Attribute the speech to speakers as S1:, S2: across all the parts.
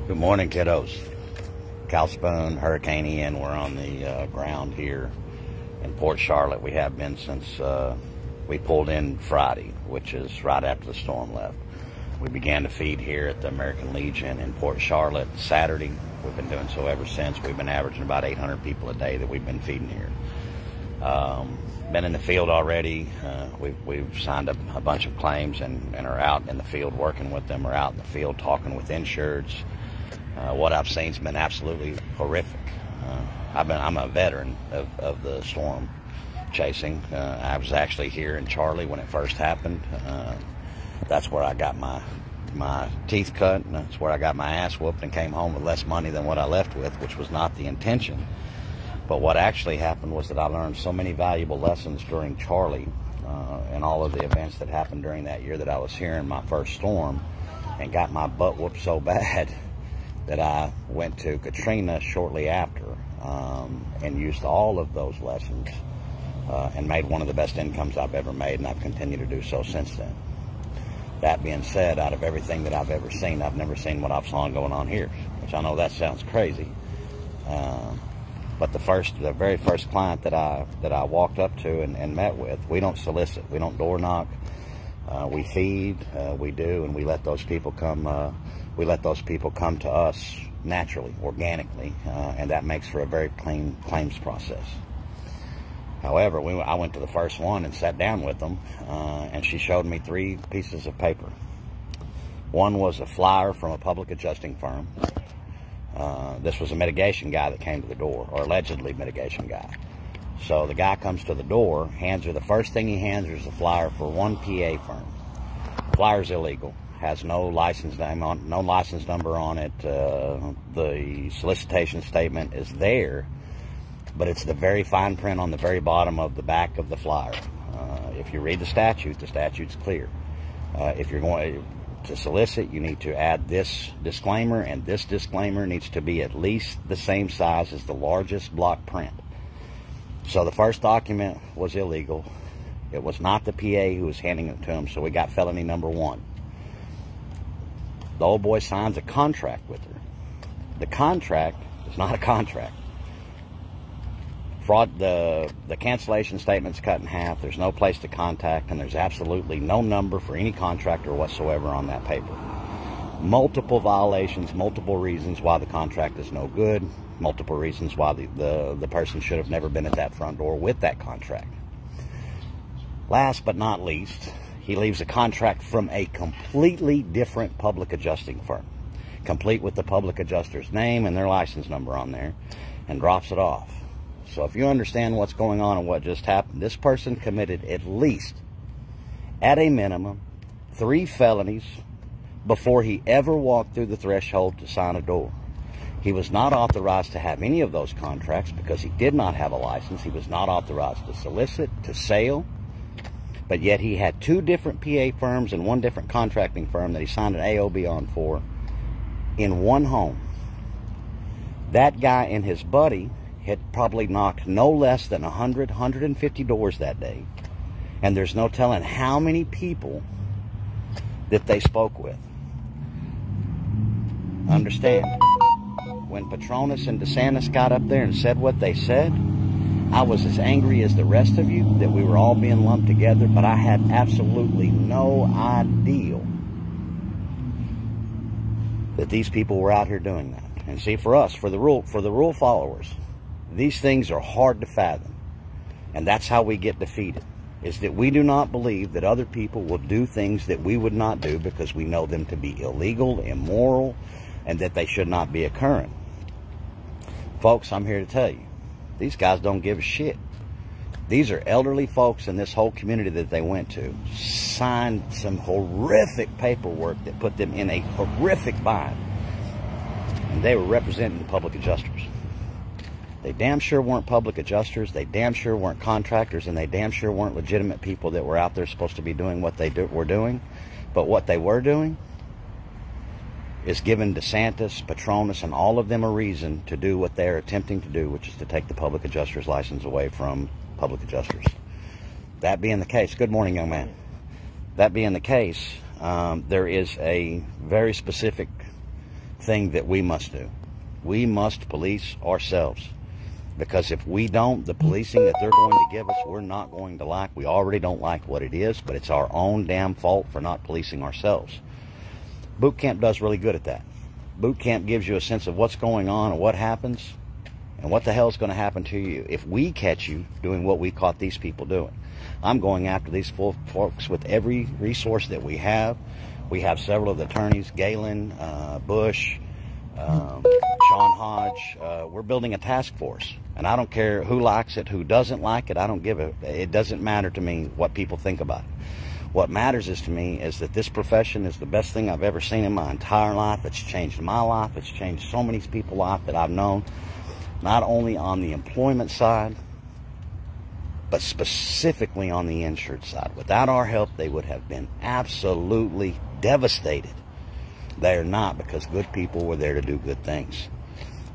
S1: Good morning, kiddos. Calspoon, Hurricane Ian, we're on the ground here in Port Charlotte. We have been since we pulled in Friday, which is right after the storm left. We began to feed here at the American Legion in Port Charlotte Saturday. We've been doing so ever since. We've been averaging about 800 people a day that we've been feeding here. Been in the field already. We've signed a bunch of claims and are out in the field working with them. We're out in the field talking with insureds. What I've seen has been absolutely horrific. I'm a veteran of the storm chasing. I was actually here in Charlie when it first happened. That's where I got my teeth cut, and that's where I got my ass whooped and came home with less money than what I left with, which was not the intention. But what actually happened was that I learned so many valuable lessons during Charlie and all of the events that happened during that year that I was here in my first storm, and got my butt whooped so bad that I went to Katrina shortly after and used all of those lessons and made one of the best incomes I've ever made, and I've continued to do so since then. That being said, out of everything that I've ever seen, I've never seen what I've seen going on here, which I know that sounds crazy. But the very first client that I walked up to and met with, we don't solicit, we don't door knock, we feed, we do, and we let those people come. We let those people come to us naturally, organically, and that makes for a very clean claims process. However, I went to the first one and sat down with them, and she showed me 3 pieces of paper. One was a flyer from a public adjusting firm. This was a mitigation guy that came to the door, or allegedly mitigation guy. So the guy comes to the door, hands her, the first thing he hands her is a flyer for one PA firm. The flyer's illegal, has no license name on, no license number on it. The solicitation statement is there, but it's the very fine print on the very bottom of the back of the flyer. If you read the statute's clear. If you're going to solicit, you need to add this disclaimer, and this disclaimer needs to be at least the same size as the largest block print. So the first document was illegal. It was not the PA who was handing it to him, so we got felony number 1. The old boy signs a contract with her. The contract is not a contract. Fraud, the cancellation statement's cut in half. There's no place to contact, and there's absolutely no number for any contractor whatsoever on that paper. Multiple violations, multiple reasons why the contract is no good, multiple reasons why the person should have never been at that front door with that contract. Last but not least, he leaves a contract from a completely different public adjusting firm, complete with the public adjuster's name and their license number on there, and drops it off. So if you understand what's going on and what just happened, this person committed at least, at a minimum, 3 felonies before he ever walked through the threshold to sign a door. He was not authorized to have any of those contracts because he did not have a license. He was not authorized to solicit, to sale, but yet he had 2 different PA firms and 1 different contracting firm that he signed an AOB on for in one home. That guy and his buddy had probably knocked no less than 100, 150 doors that day. And there's no telling how many people that they spoke with. Understand, when Petronas and DeSantis got up there and said what they said, I was as angry as the rest of you that we were all being lumped together, but I had absolutely no idea that these people were out here doing that. And see, for us, for the rule followers, these things are hard to fathom, and that's how we get defeated, is that we do not believe that other people will do things that we would not do because we know them to be illegal, immoral, and that they should not be occurring. Folks, I'm here to tell you, these guys don't give a shit. These are elderly folks in this whole community that they went to, signed some horrific paperwork that put them in a horrific bind, and they were representing the public adjusters. They damn sure weren't public adjusters, they damn sure weren't contractors, and they damn sure weren't legitimate people that were out there supposed to be doing what they were doing. But what they were doing is giving DeSantis, Petronas, and all of them a reason to do what they're attempting to do, which is to take the public adjuster's license away from public adjusters. That being the case, good morning, young man. That being the case, there is a very specific thing that we must do. We must police ourselves. Because if we don't, the policing that they're going to give us, we're not going to like. We already don't like what it is, but it's our own damn fault for not policing ourselves. Boot camp does really good at that. Boot camp gives you a sense of what's going on and what happens and what the hell is going to happen to you if we catch you doing what we caught these people doing. I'm going after these folks with every resource that we have. We have several of the attorneys, Galen, Bush, Sean Hodge. We're building a task force, and I don't care who likes it, who doesn't like it. I don't give a. It doesn't matter to me what people think about it. What matters to me is that this profession is the best thing I've ever seen in my entire life. It's changed my life. It's changed so many people's life that I've known, not only on the employment side, but specifically on the insured side. Without our help, they would have been absolutely devastated. They're not, because good people were there to do good things.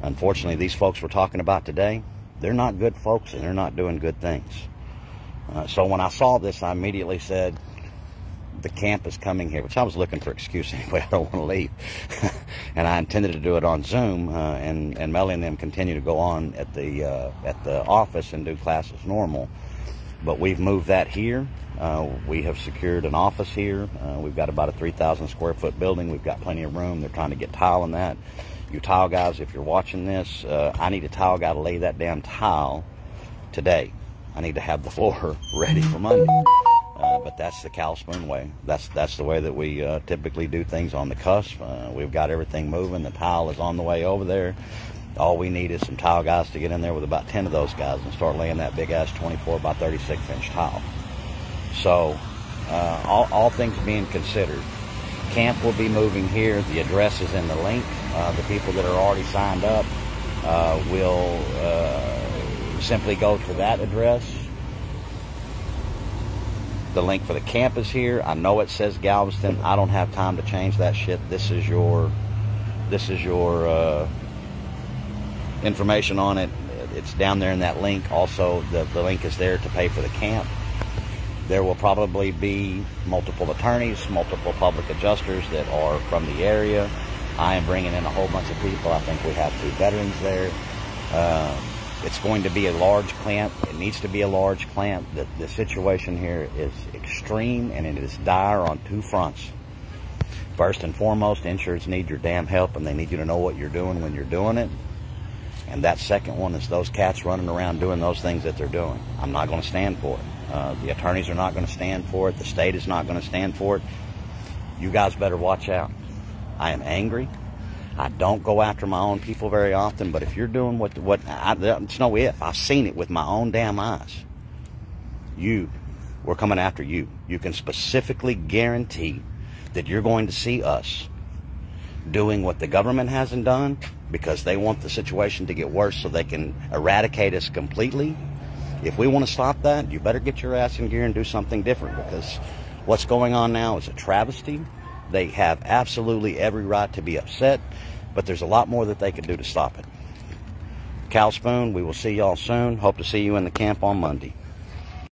S1: Unfortunately, these folks we're talking about today, they're not good folks and they're not doing good things. So when I saw this, I immediately said, the camp is coming here, which I was looking for an excuse anyway. I don't want to leave. And I intended to do it on Zoom, and Melly and them continue to go on at the office and do classes normal. But we've moved that here. We have secured an office here. We've got about a 3,000 square foot building. We've got plenty of room. They're trying to get tile in that. You tile guys, if you're watching this, I need a tile guy to lay that damn tile today. I need to have the floor ready for Monday. But that's the Cal Spoon way. That's the way that we typically do things on the cusp. We've got everything moving. The tile is on the way over there. All we need is some tile guys to get in there with about 10 of those guys and start laying that big ass 24 by 36 inch tile. So all things being considered, camp will be moving here. The address is in the link. The people that are already signed up will simply go to that address. The link for the camp is here. I know it says Galveston. I don't have time to change that shit. This is your information on it. It's down there in that link. Also, the link is there to pay for the camp. There will probably be multiple attorneys, multiple public adjusters that are from the area. I am bringing in a whole bunch of people. I think we have 2 veterans there. It's going to be a large camp. It needs to be a large camp. The situation here is extreme, and it is dire on 2 fronts. First and foremost, insureds need your damn help, and they need you to know what you're doing when you're doing it. And that second one is those cats running around doing those things that they're doing. I'm not going to stand for it. The attorneys are not going to stand for it. The state is not going to stand for it. You guys better watch out. I am angry. I don't go after my own people very often, but if you're doing it's no if. I've seen it with my own damn eyes. We're coming after you. You can specifically guarantee that you're going to see us doing what the government hasn't done, because they want the situation to get worse so they can eradicate us completely. If we want to stop that, you better get your ass in gear and do something different, because what's going on now is a travesty. They have absolutely every right to be upset, but there's a lot more that they can do to stop it. Cal Spoon, we will see y'all soon. Hope to see you in the camp on Monday.